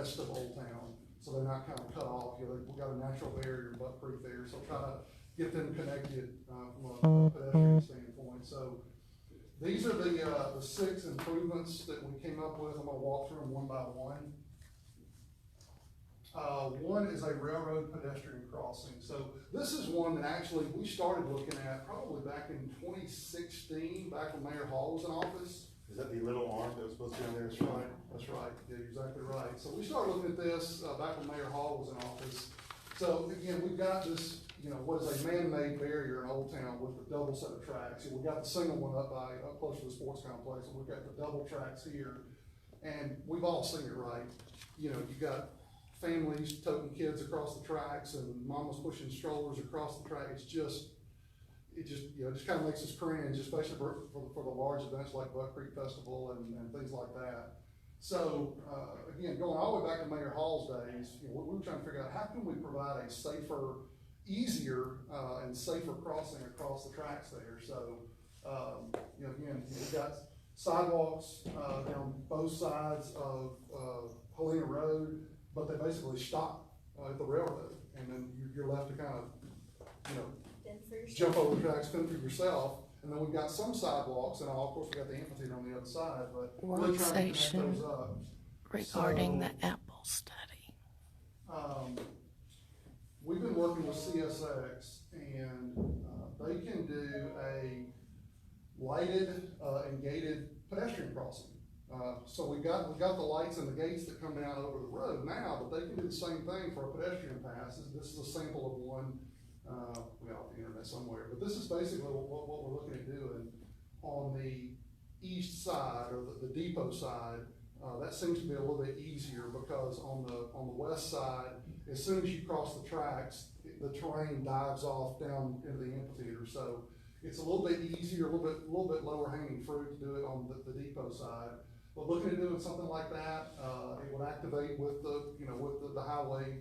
rest of Old Town, so they're not kind of cut off. You know, we've got a natural barrier in Buck Creek there, so try to get them connected from a pedestrian standpoint. So these are the 6 improvements that we came up with. I'm gonna walk through them one by one. One is a railroad pedestrian crossing. So this is one that actually we started looking at probably back in 2016, back when Mayor Hall was in office. Is that the little arm that was supposed to be on there? That's right, that's right, yeah, you're exactly right. So we started looking at this, back when Mayor Hall was in office. So again, we've got this, you know, what is a man-made barrier in Old Town with a double set of tracks. And we've got the single one up close to the sports complex, and we've got the double tracks here. And we've all seen it, right? You know, you got families toting kids across the tracks and mamas pushing strollers across the track. It just, you know, just kind of makes us cringe, especially for the large events like Buck Creek Festival and things like that. So, again, going all the way back to Mayor Hall's days, you know, we were trying to figure out how can we provide a safer, easier, and safer crossing across the tracks there. So, you know, again, we've got sidewalks, down both sides of, Helena Road, but they basically stop at the railroad, and then you're left to kind of, you know, jump over the tracks, fend for yourself. And then we've got some sidewalks, and of course we got the amphitheater on the other side, but we're trying to connect those up. Regarding the Apple study. We've been working with CSX, and they can do a lighted and gated pedestrian crossing. So we've got the lights and the gates that come down over the road now, but they can do the same thing for a pedestrian pass. This is a sample of one. We got off the internet somewhere, but this is basically what we're looking at doing on the east side, or the depot side. That seems to be a little bit easier because on the west side, as soon as you cross the tracks, the terrain dives off down into the amphitheater. So it's a little bit easier, a little bit lower hanging fruit to do it on the depot side. But looking at doing something like that, it would activate with the highway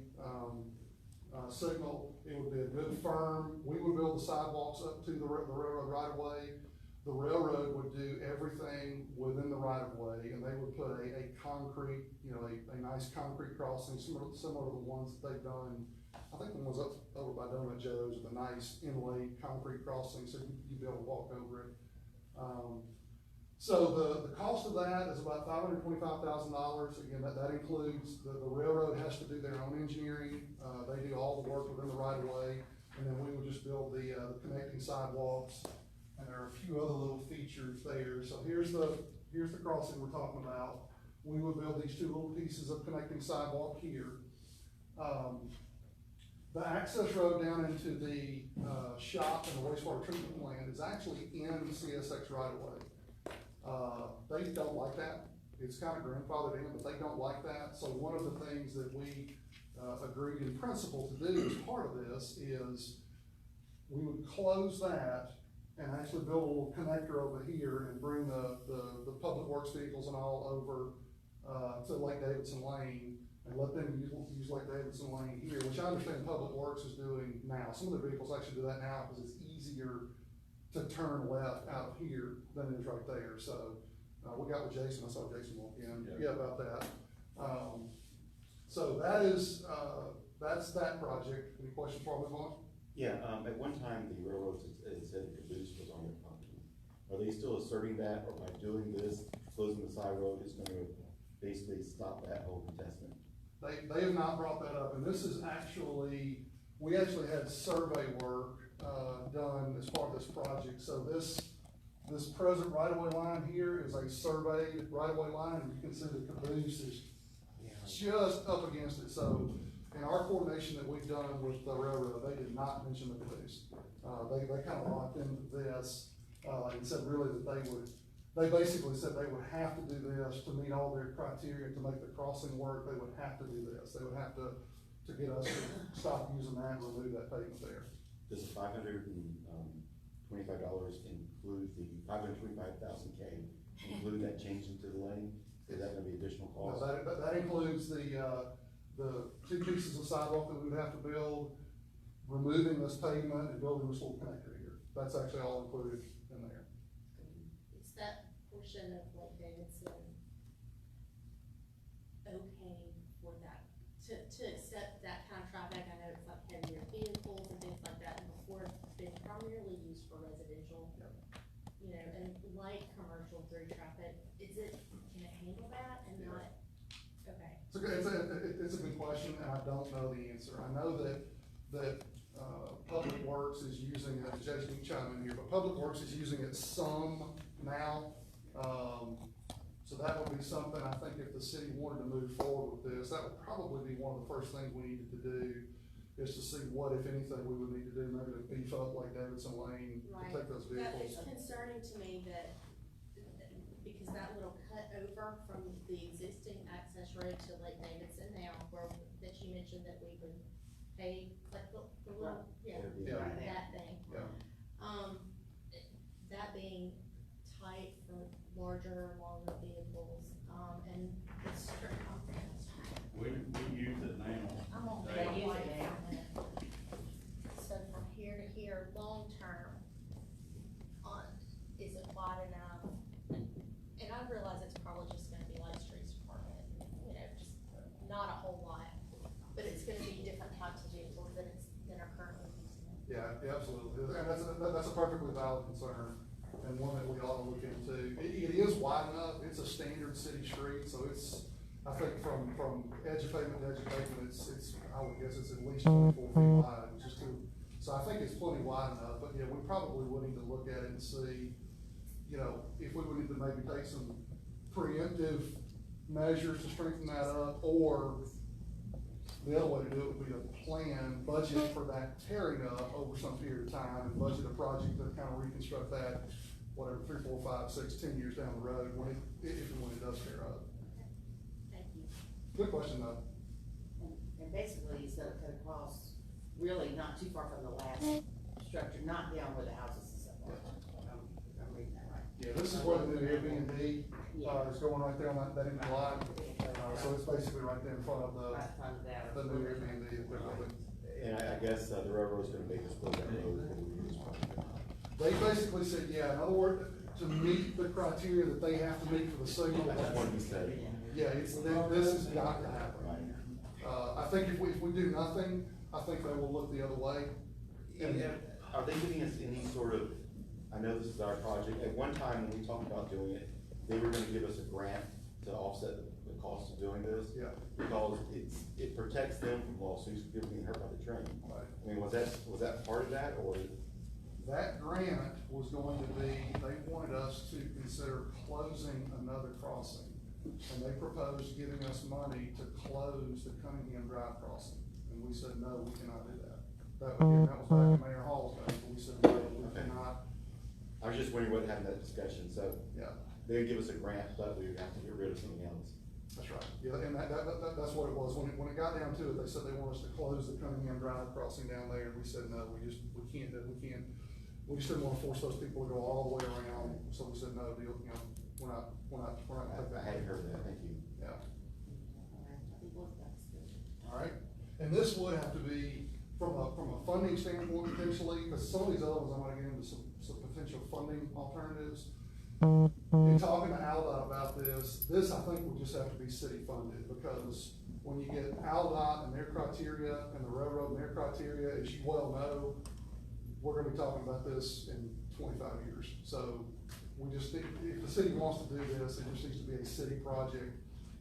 signal. It would be a good firm. We would build the sidewalks up to the railroad right of way. The railroad would do everything within the right of way, and they would put a concrete, you know, a nice concrete crossing, similar to the ones that they've done. I think the ones up over by Donut Joe's with a nice inlaid concrete crossing, so you'd be able to walk over it. So the cost of that is about $525,000. Again, that includes the railroad has to do their own engineering. They do all the work within the right of way, and then we would just build the connecting sidewalks. And there are a few other little features there. So here's the crossing we're talking about. We would build these 2 little pieces of connecting sidewalk here. The access road down into the shop and the wastewater treatment plant is actually in CSX right of way. They don't like that. It's kind of grandfathered in, but they don't like that. So one of the things that we agreed in principle to do as part of this is we would close that and actually build a little connector over here and bring the public works vehicles and all over to Lake Davidson Lane, and let them use Lake Davidson Lane here, which I understand Public Works is doing now. Some of the vehicles actually do that now because it's easier to turn left out of here than it is right there. So we got with Jason. I saw Jason walk in. Yeah, about that. So that is that's that project. Any questions before I move on? Yeah, at one time the railroad said the caboose was on their property. Are they still asserting that, or by doing this, closing the side road is going to basically stop that whole contestment? They have not brought that up, and this is actually, we actually had survey work done as part of this project. So this present right-of-way line here is a surveyed right-of-way line, and you can see the caboose is just up against it. So in our coordination that we've done with the railroad, they did not mention the caboose. They kind of locked into this and said really that they basically said they would have to do this to meet all their criteria to make the crossing work. They would have to do this. They would have to get us to stop using that and remove that pavement there. Does the $525 include the 525,000 K include that change into the lane? Is that going to be additional cost? No, that includes the 2 pieces of sidewalk that we would have to build, removing this pavement and building this little connector here. That's actually all included in there. Is that portion of Lake Davidson okay for to accept that kind of traffic, I know it's like heavier vehicles and things like that, and before it's been primarily used for residential. Yep. You know, and light commercial through traffic, can it handle that and Yeah. not, okay. It's a good question, and I don't know the answer. I know that Public Works is using it, Jason, you can chime in here, but Public Works is using it some now. So that would be something, I think if the city wanted to move forward with this, that would probably be one of the first things we needed to do, is to see what, if anything, we would need to do, maybe to beef up like Davidson Lane, to Right. take those That vehicles. is concerning to me that, because that little cut over from the existing access road to Lake Davidson now, where, that you mentioned that we would pay, like the little, yeah, Yeah. that thing. Yeah. That being tight for larger, longer vehicles, and the circumference. We use it now. I'm on They that use light it now. for a minute. So from here to here, long term, is it wide enough? And I realize it's probably just gonna be like streets department, you know, just not a whole lot, but it's gonna be different types of vehicles than are currently using it. Yeah, absolutely, and that's a perfectly valid concern, and one that we ought to look into. It is wide enough, it's a standard city street, so it's, I think from edge of pavement to edge of pavement, it's, I would guess it's at least 24 feet wide, which is too, so I think it's plenty wide enough, but yeah, we probably would need to look at it and see, you know, if we would need to maybe take some preemptive measures to strengthen that up, or the other way to do it would be to plan, budget for that tearing up over some period of time, and budget a project to kind of reconstruct that, whatever, 3, 4, 5, 6, 10 years down the road, when if and when it does tear up. Thank you. Good question, though. And basically, it's gonna cut across, really not too far from the last structure, not down where the houses and stuff are. I'm reading that right. Yeah, this is where the new Airbnb, is going right there on that empty lot, so it's basically right there in front of Right in front of that. the new Airbnb that they're building. And I guess the railroad's gonna make us close that road when we do this project. They basically said, yeah, in other words, to meet the criteria that they have to meet for the signal. That's what he said. Yeah, this has got to happen. Right. I think if we do nothing, I think they will look the other way. And are they giving us any sort of, I know this is our project, at one time when we talked about doing it, they were gonna give us a grant to offset the cost of doing this. Yeah. Because it protects them from lawsuits for people being hurt by the train. Right. I mean, was that part of that, or? That grant was going to be, they wanted us to consider closing another crossing. And they proposed giving us money to close the Cunningham Drive crossing. And we said, no, we cannot do that. That was back in Mayor Hall's day, but we said, no, we Okay. cannot. I was just wondering what happened in that discussion, so Yeah, they would give us a grant, but we would have to get rid of something else. that's right. Yeah, and that's what it was. When it got down to it, they said they want us to close the Cunningham Drive crossing down there. And we said, no, we just didn't want to force those people to go all the way around. So we said, no, deal, you know, we're not gonna take I that. hadn't heard that, thank you. Yeah. That's good. All right, and this would have to be from a funding standpoint potentially, because some of these other ones, I'm gonna get into some potential funding alternatives. In talking to Aldot about this I think will just have to be city funded, because when you get Aldot and their criteria and the railroad and their criteria, as you well know, we're gonna be talking about this in 25 years. So we just think, if the city wants to do this, it just needs to be a city project.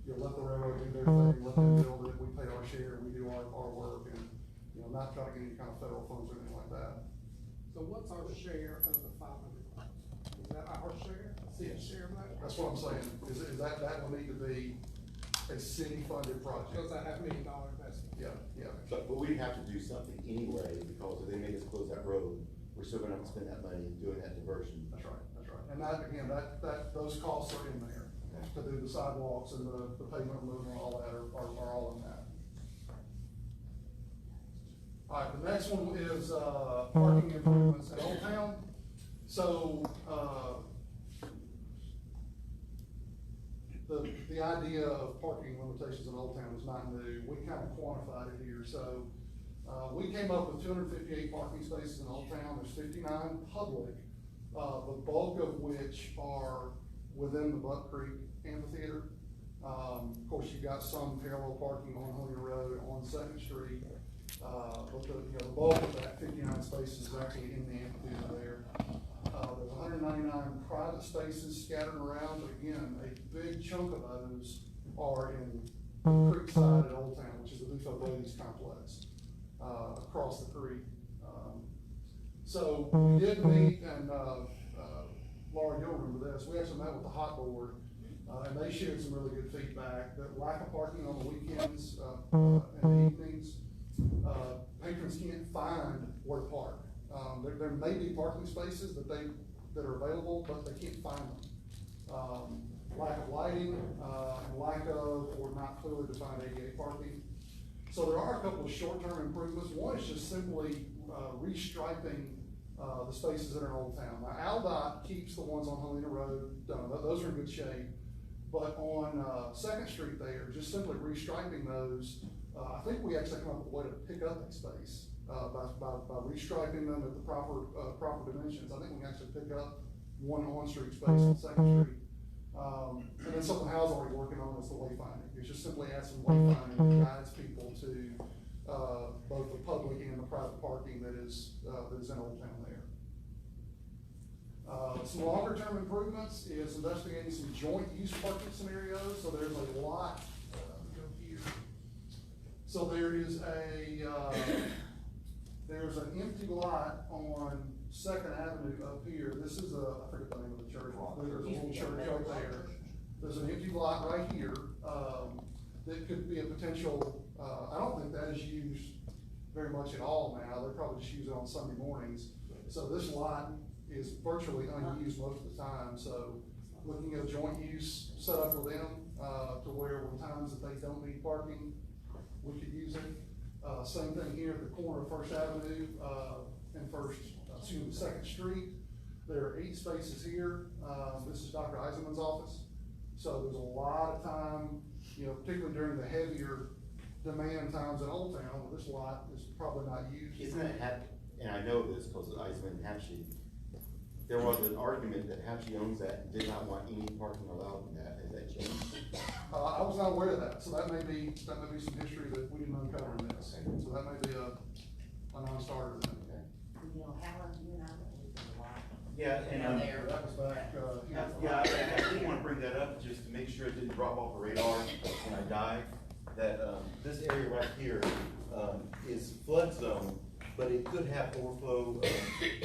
You'll let the railroad do their thing, let them build it, we pay our share, we do our work, and, you know, not try to get any kind of federal funds or anything like that. So what's our share of the 500 bucks? Is that our share? City's share of that? That's what I'm saying, is that will need to be a city-funded project. Because I have $1 million investment. Yeah. But we have to do something anyway, because if they make us close that road, we're still gonna have to spend that money doing that diversion. That's right. And that, again, those costs are in there, to do the sidewalks and the pavement removal and all that are all in that. All right, the next one is, parking improvements in Old Town. So, the idea of parking limitations in Old Town is not new. We kind of quantified it here. So, we came up with 258 parking spaces in Old Town. There's 59 public, the bulk of which are within the Buck Creek Amphitheater. Of course, you've got some parallel parking on Helena Road, on Second Street, but the bulk of that 59 spaces is actually in the amphitheater there. There's 199 private spaces scattered around, but again, a big chunk of those are in the creek side at Old Town, which is the Buffalo Ladies Complex, across the creek. So we did meet, and Laura, you'll remember this, we actually met with the hot board, and they shared some really good feedback, that lack of parking on the weekends, and the evenings, patrons can't find where to park. There may be parking spaces that are available, but they can't find them. Lack of lighting, and lack of, or not clearly defined ADA parking. So there are a couple of short-term improvements. One is just simply, restriping, the spaces that are in Old Town. Now, AlDOT keeps the ones on Helena Road done, those are in good shape. But on, Second Street there, just simply restriping those, I think we actually come up with a way to pick up that space, by restriping them at the proper dimensions. I think we can actually pick up one on-street space on Second Street. And then something Hal's already working on is the wayfinding. It's just simply add some wayfinding that guides people to, both the public and the private parking that is in Old Town there. Some longer term improvements is investigating some joint use parking scenarios. So there's a lot, go here. So there's an empty lot on Second Avenue up here. This is I forget the name of the church. There's a little church up there. There's an empty lot right here, that could be a potential, I don't think that is used very much at all now. They probably just use it on Sunday mornings. So this lot is virtually unused most of the time. So looking at a joint use set up with them, to where when times that they don't need parking, we could use it. Same thing here at the corner of First Avenue, and Second Street. There are 8 spaces here. This is Dr. Eisenman's office. So there's a lot of time, particularly during the heavier demand times in Old Town, where this lot is probably not used. Isn't it and I know this because of Iceman and Hatchie, there was an argument that Hatchie owns that and did not want any parking allowed in that. Has that changed? I was not aware of that, so that may be some history that we didn't uncover in this. So that may be a non-starter then. Helen, you and I, we did a lot. Yeah, and There. That was back, yeah, I did want to bring that up just to make sure it didn't drop off the radar when I die. That this area right here is flood zone, but it could have overflow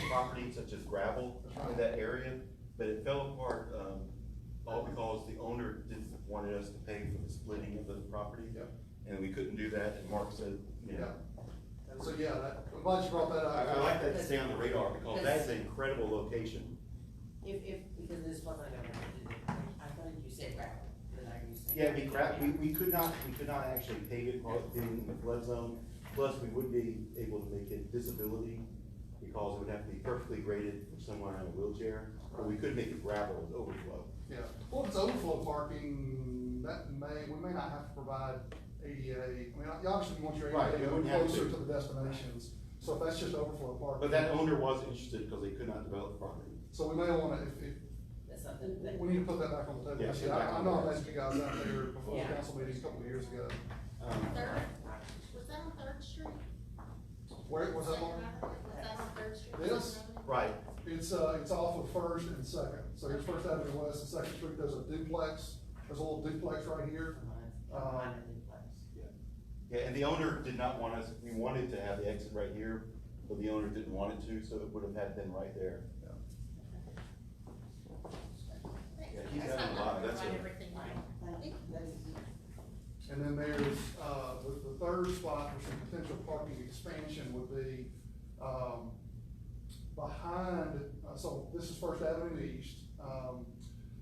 property such as gravel in that area. But it fell apart all because the owner didn't wanted us to pay for the splitting of the property. Yep. And we couldn't do that. And Mark said, Yeah. So yeah, I'm glad you brought that up. I like that to stay on the radar because that's an incredible location. Because this wasn't gonna do, I thought you said gravel, but I you said. Yeah, we could not actually pave it while it being in the flood zone. Plus, we would be able to make it disability because it would have to be perfectly graded for someone in a wheelchair. But we could make it gravel with overflow. Yeah, well, if it's overflow parking, we may not have to provide ADA. I mean, obviously you want your Right, ADA we wouldn't have closer to. to the destinations. So if that's just overflow parking. But that owner wasn't interested because they could not develop the property. So we may wanna, That's something that. we need to put that back on the table. Yeah, See, I know I asked you guys out there before the Yeah. council meetings a couple of years ago. Third, was that on Third Street? Where was that on? Was that on Third Street? This? Right. It's off of First and Second. So here's First Avenue West and Second Street. There's a duplex. There's a little duplex right here. Yeah, and the owner did not want us, we wanted to have the exit right here, but the owner didn't want it to, so it would have had been right there. Yeah, he's That's having a not lot, gonna that's provide a- everything you need. And then there's, the third spot for some potential parking expansion would be, behind, so this is First Avenue East.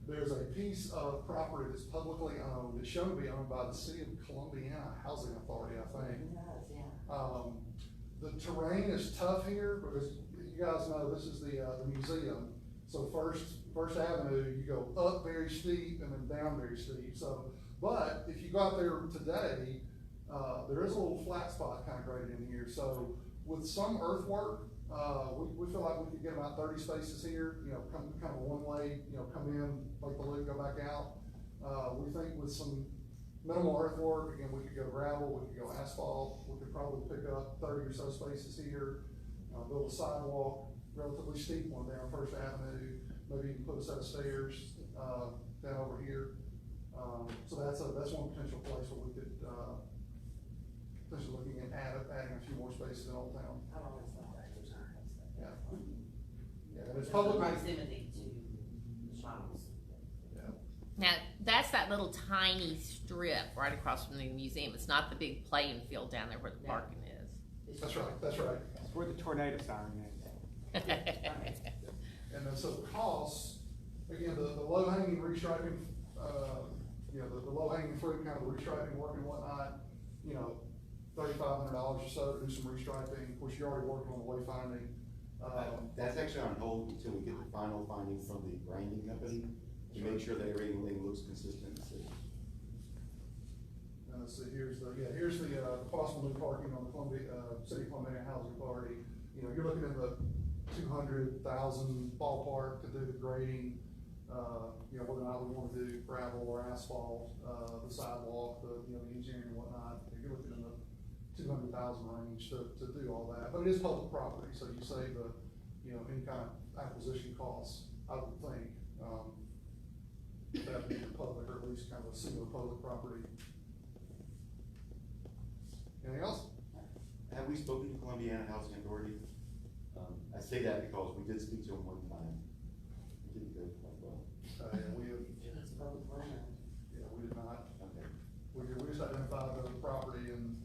There's a piece of property that's publicly owned. It's shown to be owned by the City of Columbiana Housing Authority, I think. The terrain is tough here because you guys know this is the museum. So First Avenue, you go up very steep and then down very steep. So, but if you go out there today, there is a little flat spot kind of graded in here. So with some earthwork, we feel like we could get about 30 spaces here, come kind of one way, come in, make the loop, go back out. We think with some minimal earthwork, again, we could go gravel, we could go asphalt, we could probably pick up 30 or so spaces here, build a sidewalk, relatively steep one down First Avenue, maybe even put a set of stairs, down over here. So that's one potential place where we could, potentially looking at adding a few more spaces in Old Town. I don't know, it's not Yeah. Yeah, and it's that. public. Proximity to the shops. Yeah. Now, that's that little tiny strip right across from the museum. It's not the big playing field down there where the No. parking is. That's right, that's right. It's where the tornado siren is. And then so the costs, again, the low hanging restriping, the low hanging fruit, kind of the restriping work and whatnot, $3,500 or so to do some restriping. Of course, you're already working on the wayfinding. That's actually on hold until we get the final findings from the branding company to make sure that everything looks consistent in the city. Let's see, here's the possible new parking on the City of Columbia Housing Authority. You're looking in the 200,000 ballpark to do the grading, whether or not we want to do gravel or asphalt, the sidewalk, the engineering and whatnot. You're looking in the 200,000 range to do all that, but it is public property, so you save the, any kind of acquisition costs, I would think. That would be public, or at least kind of a single public property. Anything else? Have we spoken to Columbiana Housing Authority? I say that because we did speak to them one time. It didn't go quite well. Yeah, we have, It's public land. yeah, we did not. Okay. We just identified the property and,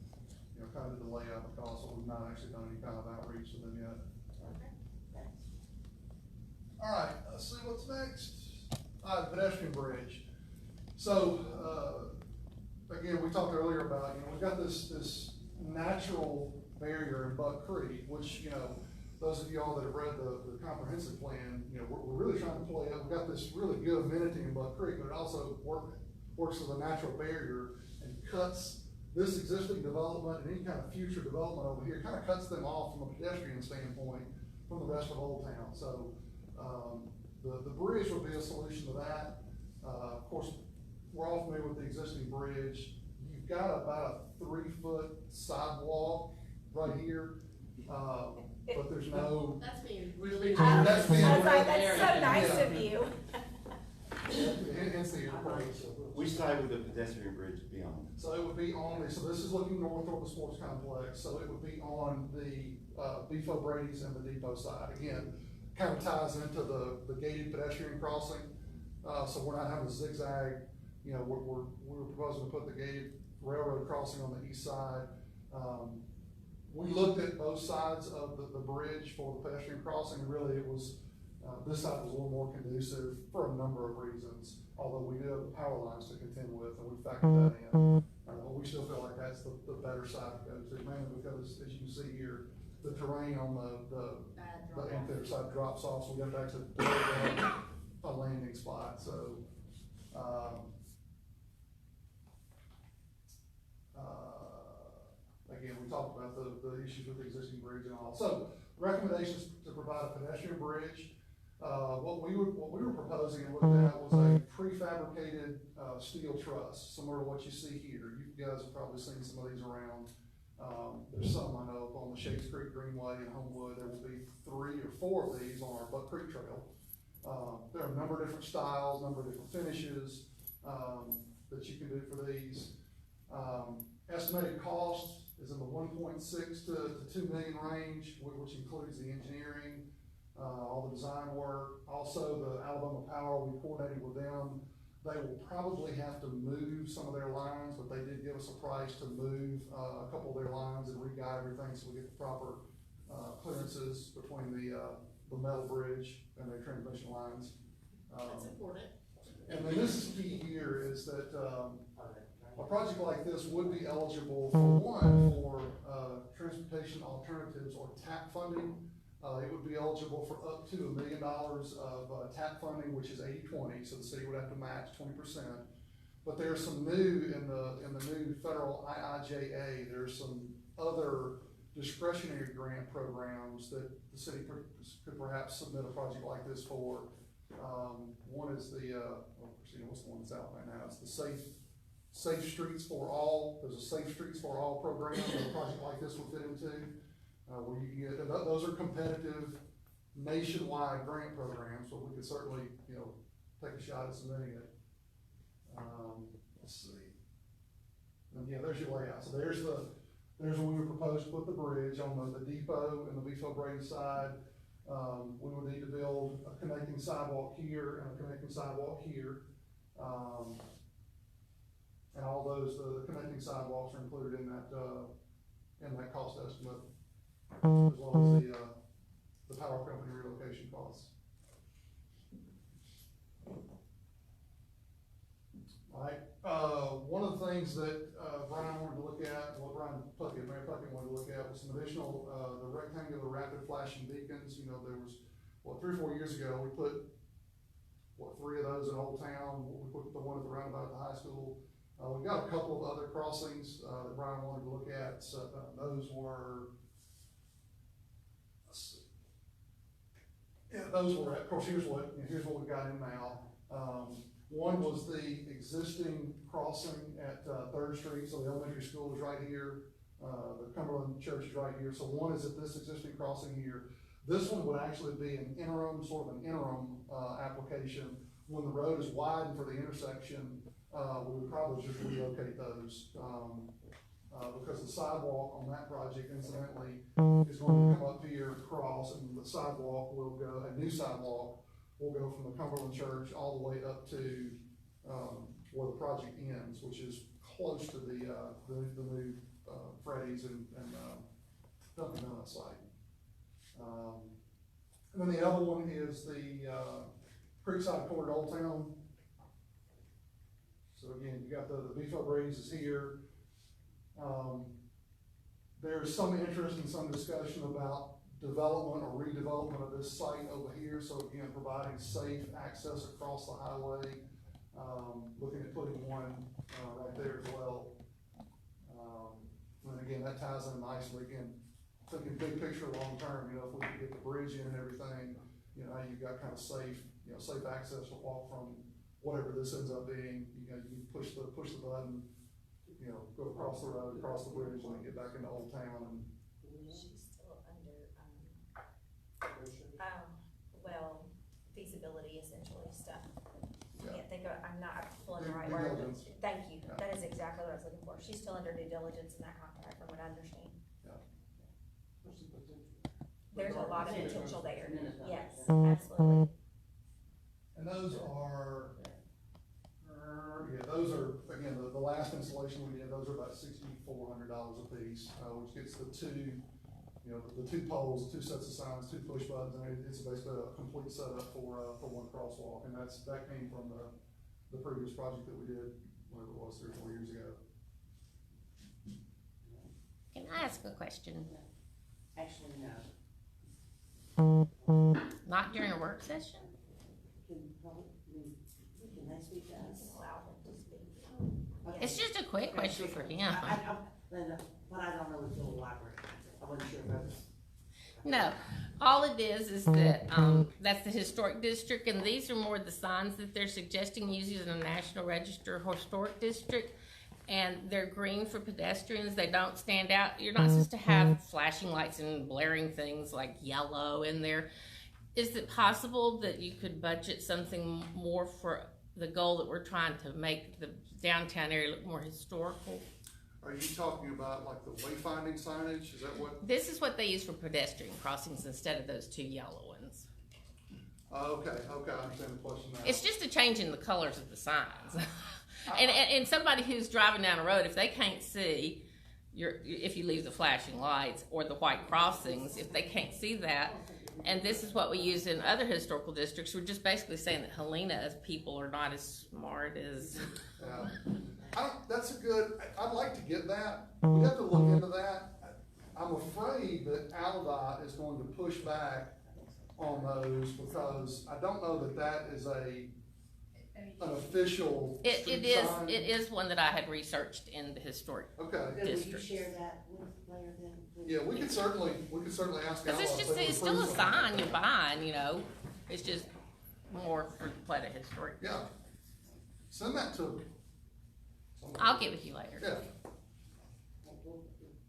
kind of did the layout and cost, so we've not actually done any kind of outreach to them yet. Okay, thanks. All right, let's see what's next. All right, pedestrian bridge. So, again, we talked earlier about, we've got this natural barrier in Buck Creek, which, those of y'all that have read the comprehensive plan, we're really trying to play up. We've got this really good amenity in Buck Creek, but it also works as a natural barrier and cuts this existing development and any kind of future development over here, kind of cuts them off from a pedestrian standpoint from the rest of Old Town. So, the bridge would be a solution to that. Of course, we're all familiar with the existing bridge. You've got about a 3-foot sidewalk right here, but there's no. That's being really. That's being- I was like, that's so nice Yeah. of you. Hence the approach. Which side would the pedestrian bridge be on? So it would be so this is looking north toward the sports complex, so it would be on the, Beef O'Brady's and the depot side. Again, kind of ties into the gated pedestrian crossing, so we're not having a zigzag, we're proposing to put the gated railroad crossing on the east side. We looked at both sides of the bridge for the pedestrian crossing, and really it was, this side was a little more conducive for a number of reasons, although we do have the power lines to contend with, and we factored that in. But we still feel like that's the better side to go to, mainly because, as you can see here, the terrain on the interior side drops off, so we have to actually build a landing spot, so, again, we talked about the issues with the existing bridge and all. So, recommendations to provide a pedestrian bridge. What we were proposing and looked at was a prefabricated, steel truss, similar to what you see here. You guys have probably seen some of these around. There's some I know up on the Shades Creek Greenway in Homewood. There will be 3 or 4 of these on our Buck Creek Trail. There are a number of different styles, number of different finishes, that you can do for these. Estimated cost is in the 1.6 to 2 million range, which includes the engineering, all the design work. Also, the Alabama Power, we coordinated with them. They will probably have to move some of their lines, but they did give us a price to move a couple of their lines and re-guide everything so we get the proper clearances between the metal bridge and their transmission lines. That's important. And then this is key here is that a project like this would be eligible for transportation alternatives or TAP funding. It would be eligible for up to $1 million of TAP funding, which is 80-20, so the city would have to match 20%. But there's some new in the new federal IIJA. There's some other discretionary grant programs that the city could perhaps submit a project like this for. One is the, Christina, what's the one that's out right now? It's the Safe Streets for All. There's a Safe Streets for All program that a project like this would fit into, where you can get, and those are competitive nationwide grant programs, so we could certainly, take a shot at submitting it. Let's see. And yeah, there's your layout. So there's where we would propose to put the bridge on the depot and the Beefville-Brady side. We would need to build a connecting sidewalk here and a connecting sidewalk here. And all those, the connecting sidewalks are included in that cost estimate, as well as the power company relocation costs. All right, one of the things that, Brian wanted to look at, Mayor Puckett wanted to look at was some additional, the rectangular rapid flashing beacons. There was, 3 or 4 years ago, we put, 3 of those in Old Town. We put the one at the roundabout at the high school. We've got a couple of other crossings, that Brian wanted to look at. So, those were, let's see. Yeah, those were, of course, here's what we've got in now. One was the existing crossing at 3rd Street, so the elementary school is right here, the Cumberland Church is right here. So one is at this existing crossing here. This one would actually be an interim application. When the road is widened for the intersection, we would probably just relocate those, because the sidewalk on that project, incidentally, is going to come up here, cross, and the sidewalk will go, a new sidewalk will go from the Cumberland Church all the way up to where the project ends, which is close to the new Freddy's and Dunkin' Donuts site. And then the other one is the Creekside Corner Old Town. So again, you got the Beefville-Brady's is here. There's some interest and some discussion about development or redevelopment of this site over here. So again, providing safe access across the highway. Looking at putting one right there as well. And again, that ties in nicely. Again, thinking big picture, long term. If we can get the bridge in and everything, you've got kind of safe access to walk from whatever this ends up being. You push the button, go across the road, across the bridge, and then get back into Old Town. And she's still under, feasibility essentially stuff. Yeah. Can't think of, I'm not pulling the right Due word. diligence. Thank you, Yeah. that is exactly what I was looking for. She's still under due diligence in that contract, from what I understand. There's some potential. There's a lot of potential there, Tremendous amount. yes, absolutely. And those are, again, the last installation we did, those are about $6,400 a piece, which gets the two poles, 2 sets of signs, 2 push buttons, and it's basically a complete setup for one crosswalk. And that came from the previous project that we did, whatever it was, 3 or 4 years ago. Can I ask a question? Actually, no. Not during a work session? Can they speak to us? Allow them to speak. Okay. It's just a quick question for him. But I don't know with the library. I wasn't sure if that was. No, all it is that, that's the historic district, and these are more the signs that they're suggesting using in the National Register Historic District. And they're green for pedestrians. They don't stand out. You're not supposed to have flashing lights and blaring things like yellow in there. Is it possible that you could budget something more for the goal that we're trying to make the downtown area look more historical? Are you talking about like the wayfinding signage? Is that what? This is what they use for pedestrian crossings instead of those 2 yellow ones. Okay, I understand the question now. It's just a change in the colors of the signs. And somebody who's driving down the road, if they can't see if you leave the flashing lights or the white crossings, if they can't see that, and this is what we use in other historical districts, we're just basically saying that Helena's people are not as smart as. I'd like to get that. We have to look into that. I'm afraid that ALDOT is going to push back on those because I don't know that is an official street sign. It is one that I had researched in the historic. Okay. Will you districts. share that with Blair then? Yeah, we could certainly ask. Because ALDOT if they it's would still a approve sign something. you're buying, It's just more for the Plata Historic. Yeah. Send that to. I'll give it to you later. Yeah.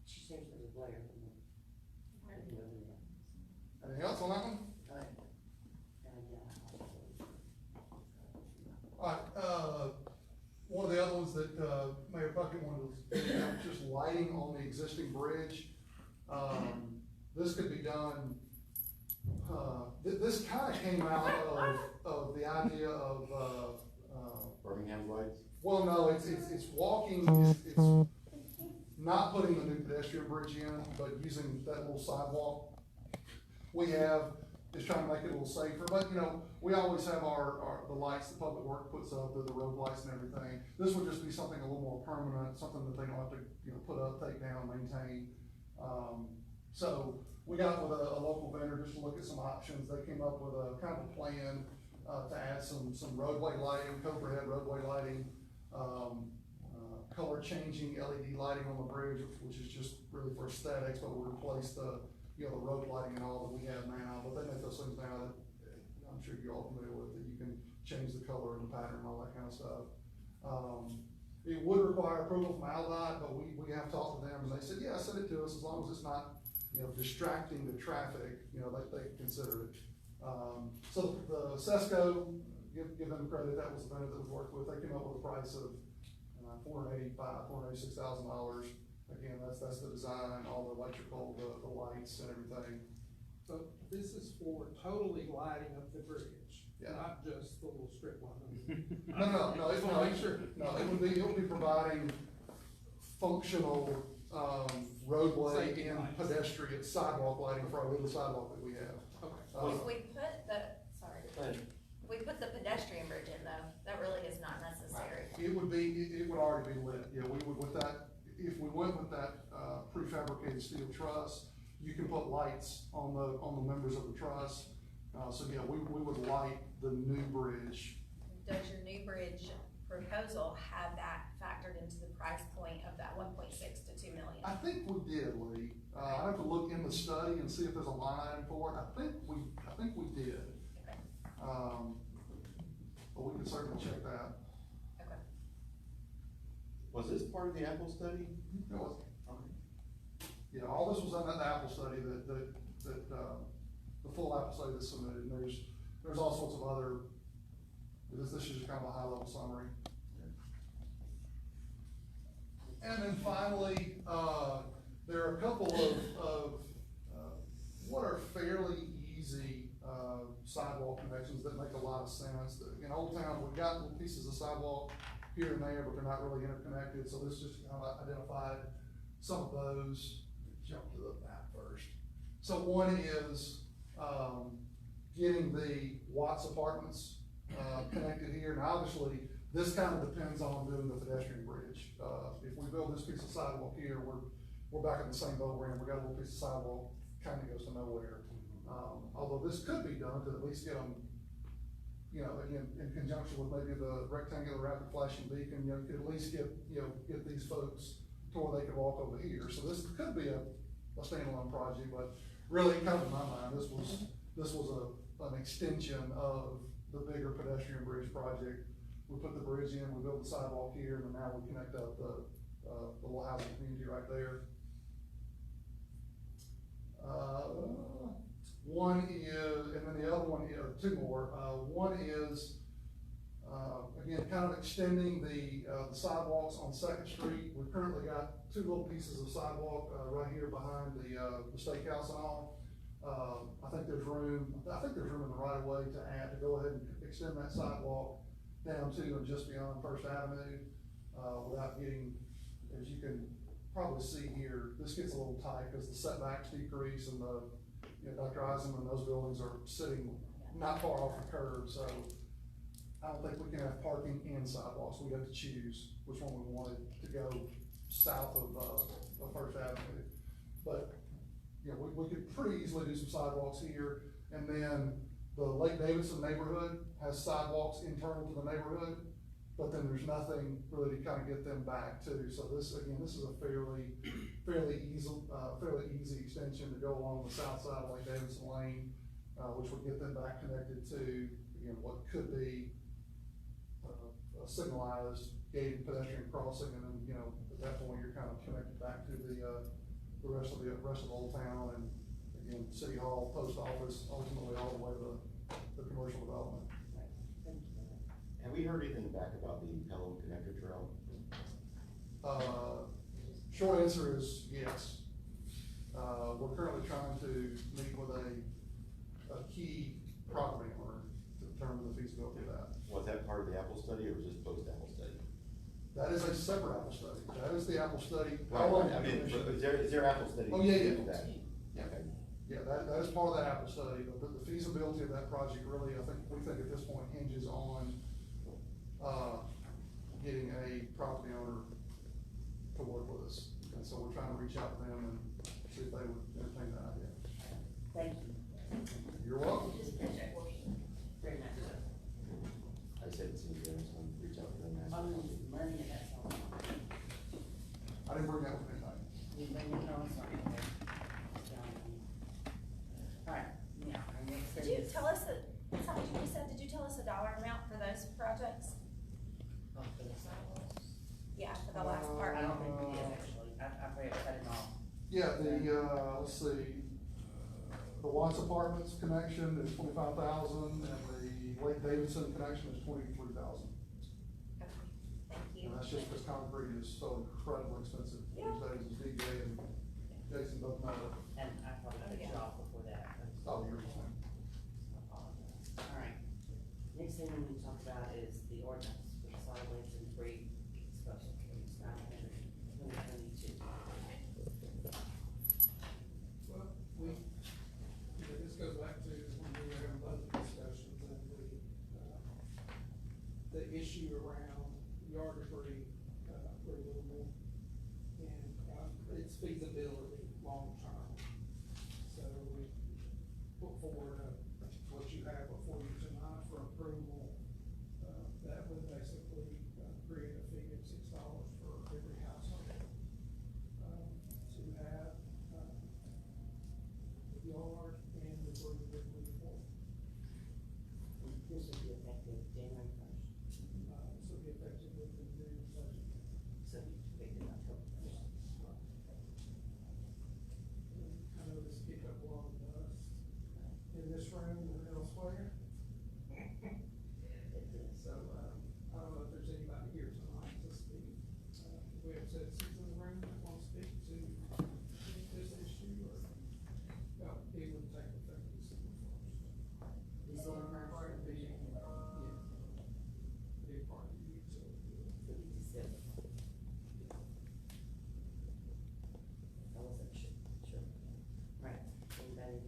She seems to be Blair. Anything else on that one? Alright, one of the other ones that, Mayor Puckett wanted to do was just lighting on the existing bridge. This could be done, this kinda came out of the idea of, Birmingham lights? well, no, it's walking, it's not putting the new pedestrian bridge in, but using that little sidewalk we have, is trying to make it a little safer, but, you know, we always have the lights the public work puts up, the road lights and everything. This would just be something a little more permanent, something that they don't have to, you know, put up, take down, maintain. So we got with a local vendor just to look at some options. They came up with a kind of a plan, to add some roadway lighting, overhead roadway lighting, color changing LED lighting on the bridge, which is just really for aesthetics, but we'll replace the road lighting and all that we have now. But they make those things now that I'm sure you're all familiar with, that you can change the color and the pattern and all that kind of stuff. It would require approval from ALDOT, but we have talked to them and they said, yeah, send it to us as long as it's not, you know, distracting the traffic, you know, they consider it. So the Sesco, give them credit, that was the vendor that we worked with. They came up with a price of $486,000. Again, that's the design, all the electrical, the lights and everything. So this is for totally lighting up the bridge, Yeah. not just the little strip line. No, it will be providing functional, roadway Safety and lights. pedestrian sidewalk lighting for our little sidewalk that we have. Okay. If we put if we put the pedestrian bridge in though, that really is not necessary. It would already be lit, yeah, we would with that, if we went with that, prefabricated steel truss, you can put lights on the members of the truss. So yeah, we would light the new bridge. Does your new bridge proposal have that factored into the price point of that 1.6 to 2 million? I think we did, Lee. I have to look in the study and see if there's a line item for it. I think we did. Okay. But we can certainly check that. Okay. Was this part of the Apple study? It was. Okay. Yeah, all this was on that Apple study that the full Apple study that's submitted, and there's all sorts of other, this is just kind of a high level summary. And then finally, there are a couple of what are fairly easy, sidewalk connections that make a lot of sense. In Old Town, we've got little pieces of sidewalk here and there, but they're not really interconnected, so this just kind of identified some of those. Jump to the map first. So one is, getting the Watts Apartments, connected here. Now obviously, this kind of depends on doing the pedestrian bridge. If we build this piece of sidewalk here, we're back in the same boat we're in. We got a little piece of sidewalk, kind of goes to nowhere. Although this could be done to at least get them, you know, again, in conjunction with maybe the rectangular rapid flashing beacon, you know, you could at least get these folks to where they could walk over here. So this could be a standalone project, but really, kind of in my mind, this was an extension of the bigger pedestrian bridge project. We put the bridge in, we built the sidewalk here, and then now we connect up the little housing community right there. One is, and then the other one is, two more. One is, again, kind of extending the sidewalks on 2nd Street. We've currently got two little pieces of sidewalk, right here behind the steakhouse and all. I think there's room in the right of way to go ahead and extend that sidewalk down to and just beyond First Avenue, without getting, as you can probably see here, this gets a little tight because the setbacks decrease and Dr. Eisenman and those buildings are sitting not far off the curb, so I don't think we can have parking and sidewalks. We have to choose which one we wanted to go south of First Avenue. But, you know, we could pretty easily do some sidewalks here, and then the Lake Davidson neighborhood has sidewalks internal to the neighborhood, but then there's nothing really to kind of get them back to. So this is a fairly easy extension to go along the south side of Lake Davidson Lane, which would get them back connected to again, what could be a signalized gated pedestrian crossing, and then, you know, at that point, you're kind of connected back to the rest of Old Town, and again, City Hall, Post Office, ultimately all the way to the commercial development. Have we heard anything back about the Pelham Connector Trail? Short answer is yes. We're currently trying to meet with a key property owner to determine the feasibility of that. Was that part of the Apple study or was this post-Apple study? That is a separate Apple study. That is the Apple study. Right, I mean, is there Apple study? Oh, yeah, yeah. That? Yeah. Okay. Yeah, that is part of that Apple study, but the feasibility of that project really, we think at this point hinges on, getting a property owner to work with us. And so we're trying to reach out to them and see if they would entertain that idea. Thank you. You're welcome. Very nice. I said it's in there, so I'm reach out to them. and ask I'm them. gonna use money and that's all. I didn't bring that with me tonight. You bring it on, sorry. All right, now, our next Did thing you is. tell us that, something you said, did you tell us a dollar amount for those projects? Oh, for the sidewalks? Yeah, for the last part. I don't think we did actually, I probably cut it off. Yeah, let's see, the Watts Apartments connection is 25,000, and the Lake Davidson connection is 23,000. Okay, thank you. And that's just because concrete is so incredibly expensive these days, as DJ and Jason both know. And I probably cut you off before that. Oh, you're fine. I apologize. All right, next thing we need to talk about is the ordinance for solid waste and debris disposal, case 900/2022. Well, this goes back to when we were having budget discussions and the issue around yard debris, removal and, its feasibility long-term. So we put forward, what you have before you tonight for approval, that would basically, create a fee of $6 for every household. To have, the yard and the debris removal, This will be effective January 1st, so be effective with the new budget. so we picked it October 1st. I know this kick up a lot of dust in this room and elsewhere. So, I don't know if there's anybody here tonight to speak. We have citizens in the room that want to speak to this issue, or, no, it would take effect December 1st. December 1st, Be, yeah, be a part of the utility. it'll be December. I wasn't sure. Right, anybody?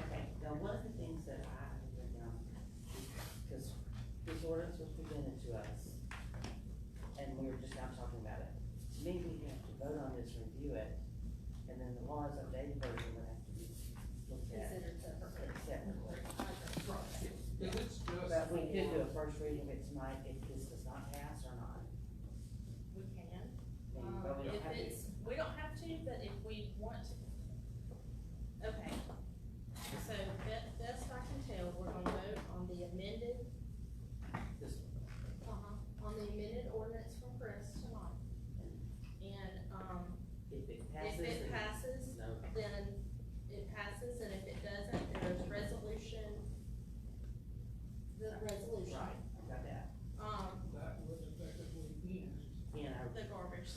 Okay, now one of the things that I have written down, because this ordinance was presented to us, and we were just now talking about it. To me, we have to vote on this, review it, and then the laws updated version would have to be looked at. Considered separately. Separately. Cause it's just. But we could do a first reading of it tonight if this does not pass or not. We can. But we don't If have to. we don't have to, but if we want to. Okay. So best I can tell, we're gonna vote on the amended, This one. on the amended ordinance from Chris tonight. And, If it if passes. it then- passes, No. then it passes, and if it doesn't, there's resolution. The resolution. Right, I got that. That would effectively end And our. The garbage,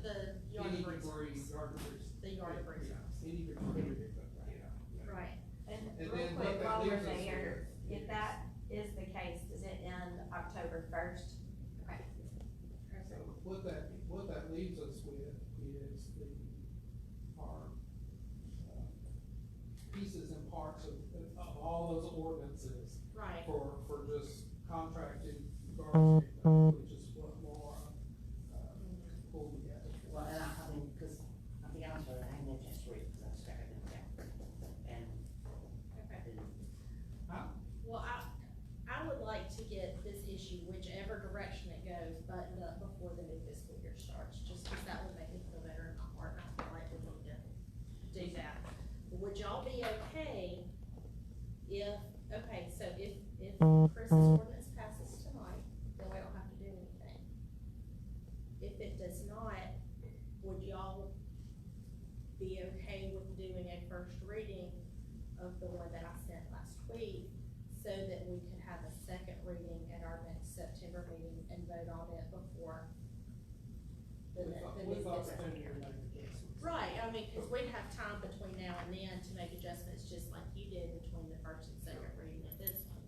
the yard any debris. debris, service. yard debris. The yard debris. Yeah, any debris, yeah. Right. And And real then quick, what that while we're leaves us there, with if that is the case, does it end October 1st? Okay. So what that leaves us with is our pieces and parts of all those ordinances Right. for just contracting garbage pickup, which is what Laura, pulled together. Well, and I mean, cause I'll be honest with you, I haven't had a chance to read it, cause I was scratching it down. And I Okay. didn't. Well, I would like to get this issue, whichever direction it goes, buttoned up before the new fiscal year starts, just because that would make me feel better in my heart, and I feel like we need to do that. Would y'all be okay if, okay, so if week so that we could have a second reading at our next September meeting and vote on it before the With new with fiscal opportunity year. to make adjustments. Right, I mean, cause we'd have time between now and then to make adjustments, just like you did between the first and second reading of this one.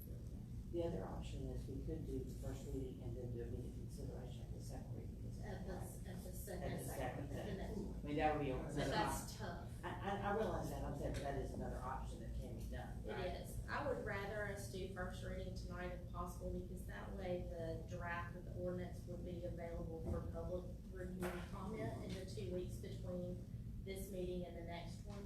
The other option is we could do the first reading and then do immediate consideration at the second reading. At the second. At the second, at the next one. I mean, that would be So another that's option. tough. I realize that, I'm saying, but that is another option that can be done, It right? is. I would rather us do first reading tonight if possible, because that way the draft of the ordinance would be available for public review and comment in the 2 weeks between this meeting and the next one.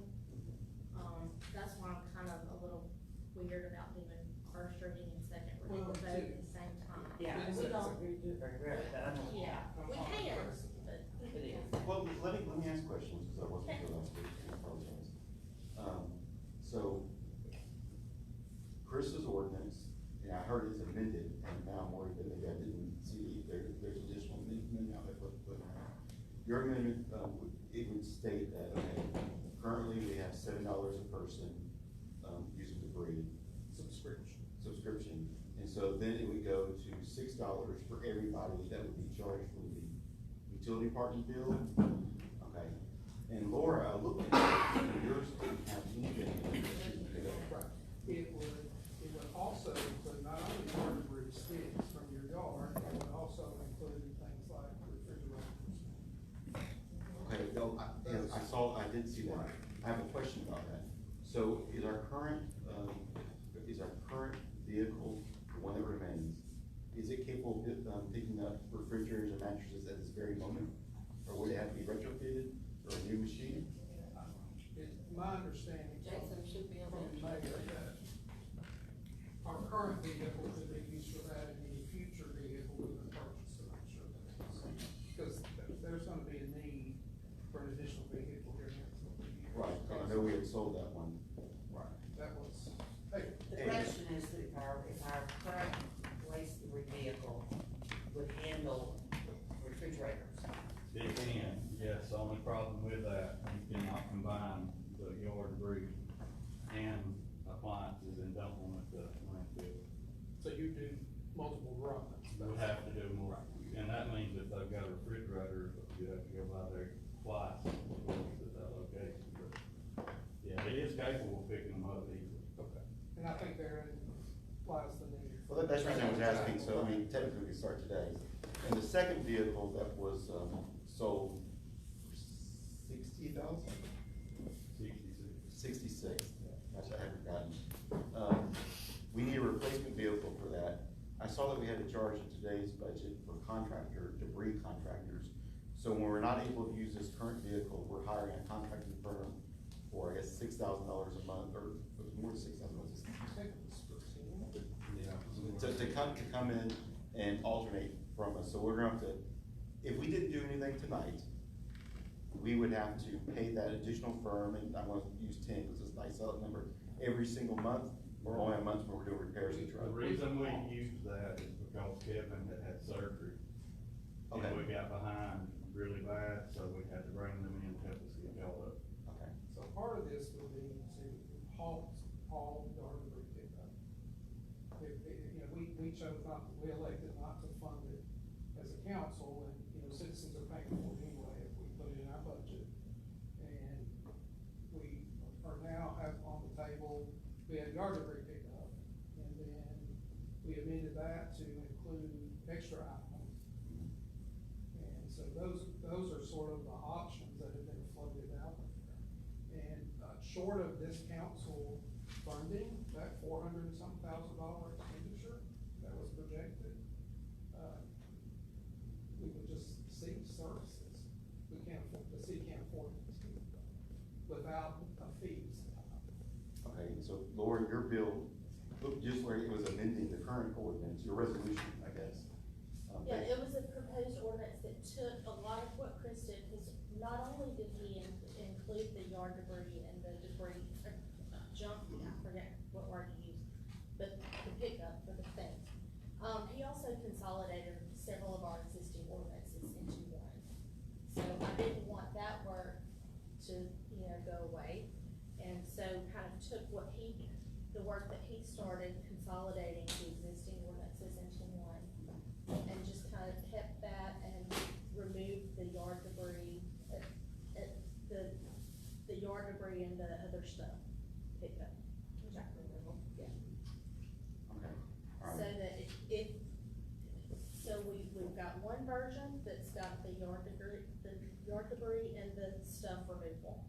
That's why I'm kind of a little weird about doing first reading and second reading Well, both at the same time. Yeah, and we don't do it very rarely, but I know. Yeah, we can, but. It is. Well, let me ask questions, because I wasn't here last week, and I apologize. So, Chris's ordinance, and I heard it's amended, and now I'm worried that maybe I didn't see, there's additional amendment now that was put on. Your amendment, it would state that, okay, currently we have $7 a person, using debris subscription, and so then it would go to $6 for everybody that would be charged for the utility department bill. Okay, and Laura, looking at yours, didn't have anything. Right. It would also include not only yard debris sticks from your yard, it would also include things like refrigerators. Okay, no, I did see that. I have a question about that. So is our current vehicle, the one that remains, is it capable of picking up refrigerators and mattresses at this very moment? Or would it have to be retrofitted or a new machine? It's my understanding Jason should be able from to. the mayor that our current vehicle could be used for that, and any future vehicle we would purchase, and I'm sure that is. Because there's gonna be a need for an additional vehicle here next couple of years. Right, I know we had sold that one. Right, that was, hey, The question is that if our current waste vehicle would handle refrigerators. It can, yes, the only problem with that, you cannot combine the yard debris and appliances and dump them at the landfill. so you do multiple runs. You would have to do more, and that means if they've got a refrigerator, you have to go by there twice at that location, but, yeah, it is capable of picking them up easily. Okay. And I think therein lies the need. Well, that's the reason I was asking, so I mean, technically we start today. And the second vehicle that was, sold, for $60,000? 66, gosh, I had forgotten. We need a replacement vehicle for that. I saw that we had a charge in today's budget for debris contractors. So when we're not able to use this current vehicle, we're hiring a contracting firm for, I guess, $6,000 a month, or it was more than $6,000. I think it was 15. Yeah. To come in and alternate from us. So we're gonna have to, if we didn't do anything tonight, we would have to pay that additional firm, and I want to use 10 because it's a nice solid number, every single month, or only a month when we're doing repairs to the The truck. reason we used that is because Kevin had surgery. Okay. And we got behind really bad, so we had to bring them in to help us get held up. Okay. So part of this would be to halt yard debris pickup. You know, we chose not, we elected not to fund it as a council, and, you know, citizens are paying for it anyway if we put it in our budget. And we are now have on the table, we had yard debris pickup, and then we amended that to include extra items. And so those are sort of the options that have been floated out there. And, short of this council funding, that $400 and some thousand expenditure that was projected, we would just cease services. The city can't afford it without a fees. Okay, so Laura, your bill, look, just where it was amending the current ordinance, your resolution, I guess. Yeah, it was a proposed ordinance that took a lot of what Chris did, because not only did he include the yard debris and the debris, junk, I forget what word he used, but the pickup for the things. He also consolidated several of our existing ordinances into one. So I didn't want that work to, go away, and so kind of took what he the work that he started consolidating the existing ordinances into one, and just kind of kept that and removed the yard debris, the yard debris and the other stuff picked up. Junk removal. Yeah. Okay, all So right. that so we've got one version that's got the yard debris and the stuff removal.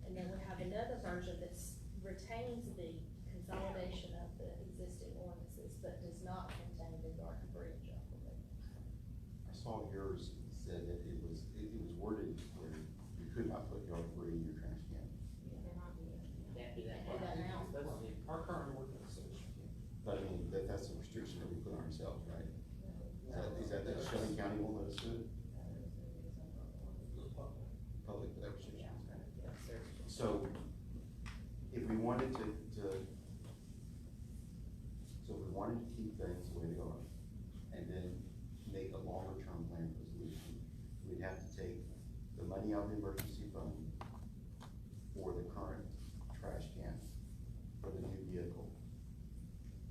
And then we have another version that retains the consolidation of the existing ordinances, but does not contain the yard debris and junk removal. I saw yours said that it was worded where you could not put yard debris in your trash can. Can't do You that. can't do that now. Supposed to. Our current ordinance says you can't. But I mean, that's a restriction that we put on ourselves, right? Is that the Shelby County won't let us do it? Public, that restriction. So, if we wanted to keep things the way they are, and then make a longer term plan for solution, we'd have to take the money out of the emergency fund for the current trash can, for the new vehicle.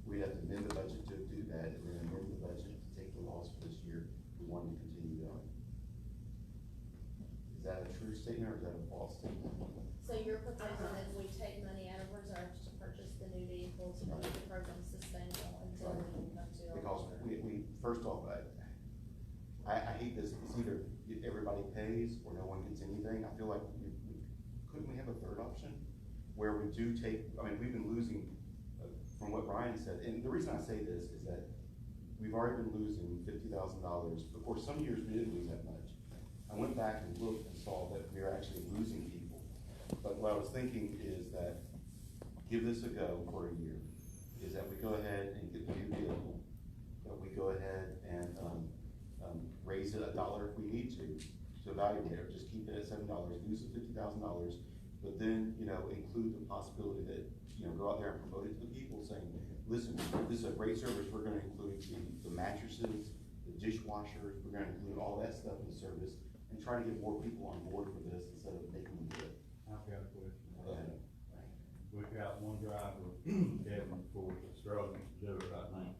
We'd have to amend the budget to do that, and then amend the budget to take the loss for this year, if we wanted to continue going. Is that a true statement, or is that a false statement? So you're proposing that we take money out of reserves to purchase the new vehicles and make the program sustainable until we come to a. Because we first off, I hate this, it's either everybody pays or no one gets anything. I feel like couldn't we have a third option? Where we do take, I mean, we've been losing, from what Brian said, and the reason I say this is that we've already been losing $50,000. Of course, some years we didn't lose that much. I went back and looked and saw that we are actually losing people. But what I was thinking is that, give this a go for a year, is that we go ahead and get the new vehicle, that we go ahead and, raise it $1 if we need to evaluate it, or just keep it at $7, lose the $50,000, but then, include the possibility that, go out there and promote it to the people, saying, listen, this is a great service, we're gonna include the mattresses, the dishwashers, we're gonna include all that stuff in the service, and try to get more people on board for this instead of making them do it. I've got a question. Go ahead. We've got one driver, Kevin, for struggling to do it right now.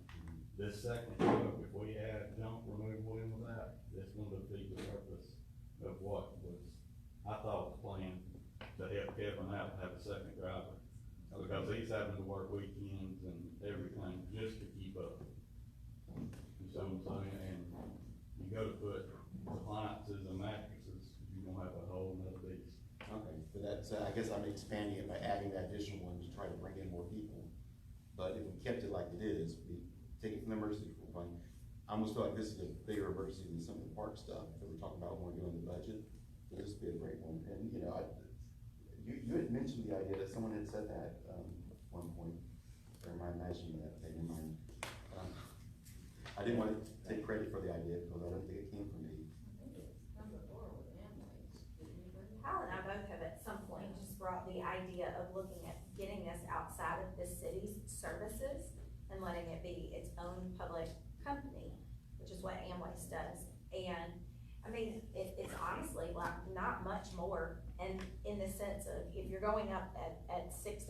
This second truck, if we add junk removal in with that, that's gonna defeat the purpose of what was, I thought, was planned to help Kevin out, have a second driver. Because he's having to work weekends and everything just to keep up. You see what I'm saying? And you go to put appliances and mattresses, you're gonna have a whole nother beast. Okay, but that's, I guess I'm expanding it by adding that additional one to try to bring in more people. But if we kept it like it is, we take it from the emergency fund, I almost feel like this is a bigger emergency than some of the park stuff that we're talking about when we're doing the budget. So this would be a great one. And, you had mentioned the idea that someone had said that, at one point, or am I imagining that? Okay, never mind. I didn't want to take credit for the idea because I don't think it came from me. Hal and I both have at some point just brought the idea of looking at getting this outside of the city's services and letting it be its own public company, which is what Amway's does. And I mean, it's honestly like not much more, and in the sense of if you're going up at $6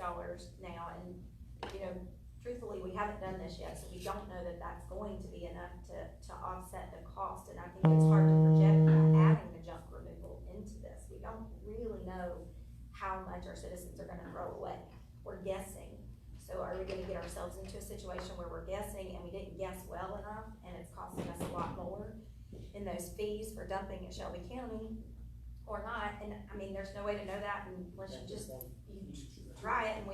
now, and truthfully, we haven't done this yet, so we don't know that that's going to be enough to offset the cost, and I think it's hard to project adding the junk removal into this. We don't really know how much our citizens are gonna throw away. We're guessing. So are we gonna get ourselves into a situation where we're guessing and we didn't guess well enough, and it's costing us a lot more in those fees for dumping at Shelby County or not? And I mean, there's no way to know that unless you just, try it, and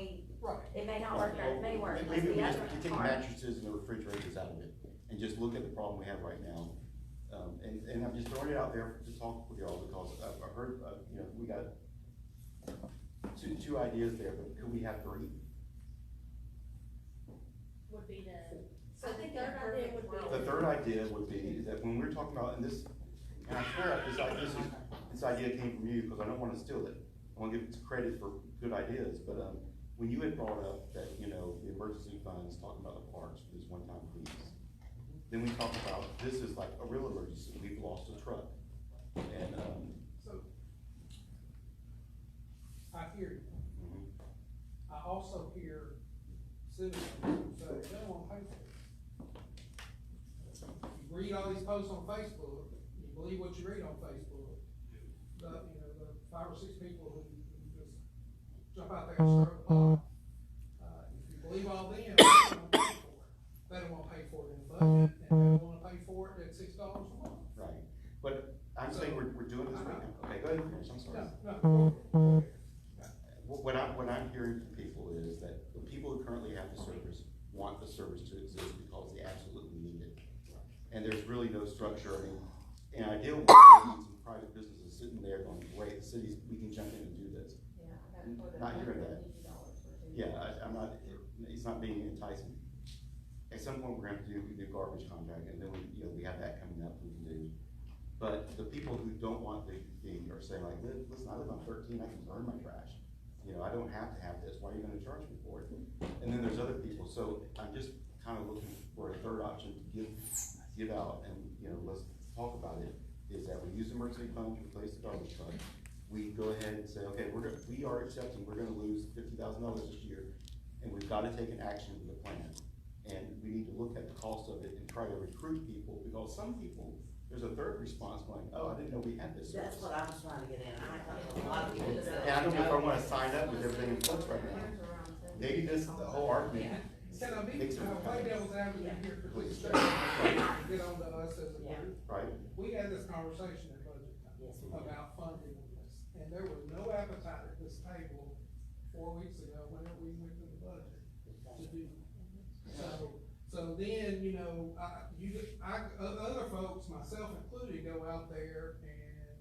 it may not work, or it may work. Maybe we The just other take part- mattresses and the refrigerators out of it, and just look at the problem we have right now. And I'm just throwing it out there to talk with y'all, because I've heard, we got two ideas there, but could we have three? Would be So the third idea would be. The third idea would be that when we're talking about, and I swear this idea came from you, because I don't wanna steal it. I wanna give credit for good ideas, but, when you had brought up that, the emergency funds, talking about the parks for these one-time fees, then we talked about, this is like a real emergency, we've lost a truck. And, So, I hear you. mhm. I also hear citizens who say, they don't wanna pay for it. You read all these posts on Facebook, you believe what you read on Facebook, the 5 or 6 people who just jump out there and stir the pot. If you believe all them, they don't pay for it. They don't wanna pay for it in the budget, and they don't wanna pay for it at $6 a month. Right, but I'm saying we're doing this right now. Okay, go ahead and finish, I'm sorry. No. What I'm hearing from people is that the people who currently have the service want the service to exist because they absolutely need it. And there's really no structure. I mean, in an ideal world, there needs some private businesses sitting there going, wait, the cities, we can jump in and do this. Not hearing that. Yeah, I'm not, it's not being enticing. At some point, we're gonna have to do the garbage contract, and then we have that coming up, we can do. But the people who don't want the fee are saying like, listen, I live on 13, I can burn my trash. I don't have to have this, why are you gonna charge me for it? And then there's other people, so I'm just kind of looking for a third option to give out, and, let's talk about it, is that we use emergency fund to replace the garbage truck. We go ahead and say, okay, we are accepting, we're gonna lose $50,000 this year, and we've gotta take an action with a plan. And we need to look at the cost of it and try to recruit people, because some people, there's a third response going, oh, I didn't know we had this service. That's what I was trying to get in. I talked to a lot of people. And I don't know if I wanna sign up with everything in place right now. Maybe this, the whole argument. Can I makes it play devil's advocate here for please, get on to us as a group? Right. We had this conversation at budget time about funding this, and there was no appetite at this table 4 weeks ago whenever we went to the budget to do. So then, other folks, myself included, go out there and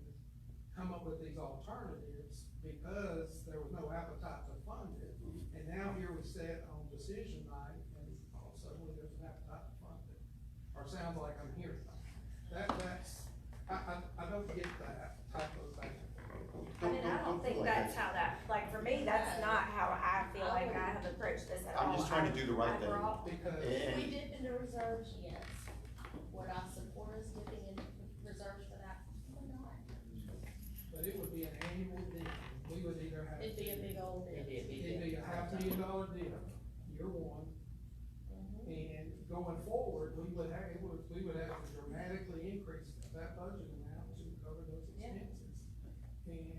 come up with these alternatives because there was no appetite to fund it. And now here we sit on decision night, and all of a sudden there's an appetite to fund it. Or sounds like I'm hearing that. I don't get that type of thing. I don't think that's how for me, that's not how I feel like I have approached this at all. I'm just trying to do the right thing. Because If we dip into reserves, yes. Would I support us dipping into reserves for that? Probably not. But it would be an annual deal. We would either have. It'd be a big old deal. It'd be a $500,000 deal, year one. And going forward, we would have to dramatically increase that budget amount to cover those expenses. And,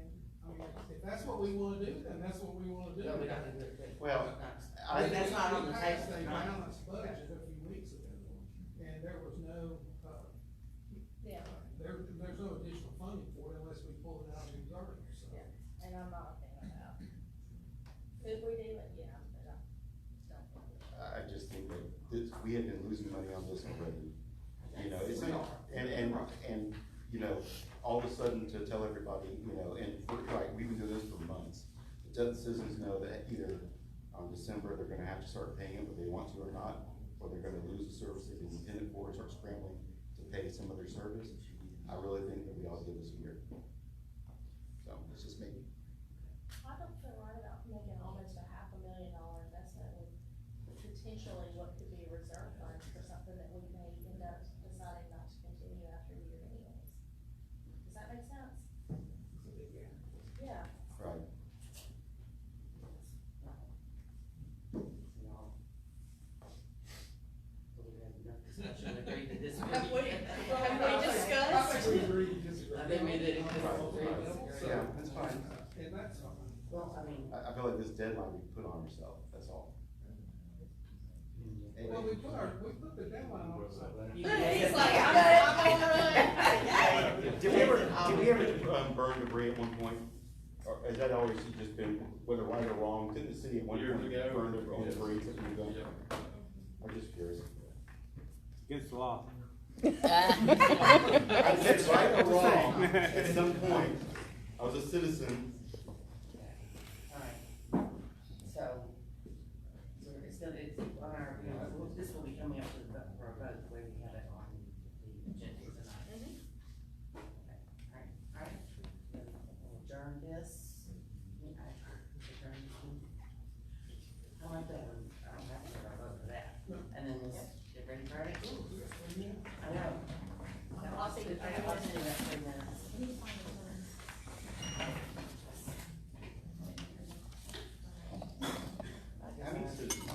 if that's what we wanna do, then that's what we wanna do. No, we don't do it. Well, That's not on the We passed table. a balanced budget a few weeks ago, and there was no, Yeah, there's no additional funding for it unless we pull it out of reserve, so. yeah, and I'm not a fan of that. If we do it, yeah, but I don't. I just think that we have been losing money on this already. It's not, and, all of a sudden to tell everybody, and we've been doing this for months. The citizens know that either on December, they're gonna have to start paying it, whether they want to or not, or they're gonna lose the service they've been intended for, start scrambling to pay some of their service. I really think that we ought to give this a year. So, it's just me. I don't feel right about making almost a $500,000 investment with potentially what could be a reserve fund for something that we may end up deciding not to continue after a year anyways. Does that make sense? Yeah. Right. Discussion, agree to disagree. Have we I discussed? think we agree to disagree. I think we did it. Yeah, that's fine. And that's fine. Well, I mean. I feel like this deadline we put on ourselves, that's all. Well, we put the deadline on ourselves. He's like, I'm on run. Did we ever burn debris at one point? Or has that always just been, whether right or wrong, didn't the city at one point burn their own debris that we've done? I'm just curious. Against the law. I said right or wrong, at some point, I was a citizen. Alright, so it's on our, this will be coming up for a vote, the way we have it on the agenda tonight. Okay, alright, we'll adjourn this. I like that one, I don't have to take a vote for that. And then let's get ready for it. I know. I lost it, I lost it in that 3 minutes. How many citizens?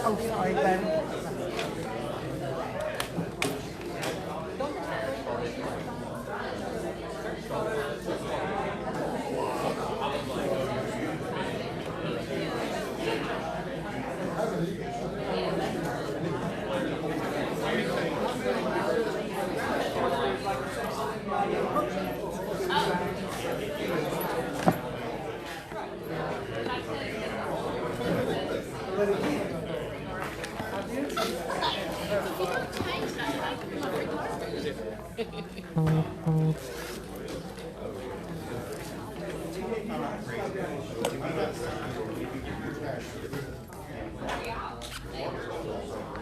Oh, sorry, Ben.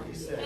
He said,